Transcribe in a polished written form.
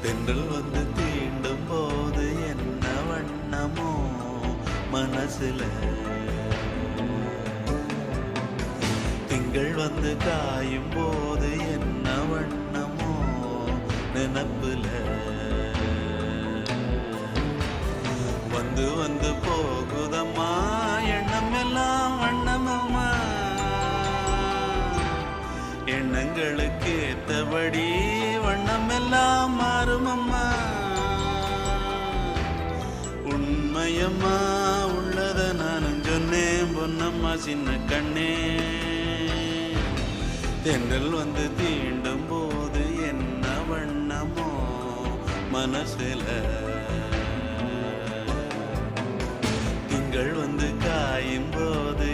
தென்றல் வந்து தீண்டும் போது என்ன வண்ணமோ மனசுல, திங்கள் வந்து காயும் போது என்ன வண்ணமோ நினப்புல, வந்து வந்து போகுதம்மா எண்ணம் எல்லாம் வண்ணமம்மா, எண்ணங்களுக்கு ஏத்தபடி வண்ணம் எல்லாம் மாறுமம்மா. உண்மையம்மா உள்ளத நானும் சொன்னேன் பொன்னம்மா சின்ன கண்ணே, தென்றல் வந்து தீண்டும் போது என்ன வண்ணமோ மனசுல, திங்கள் வந்து காயும் போது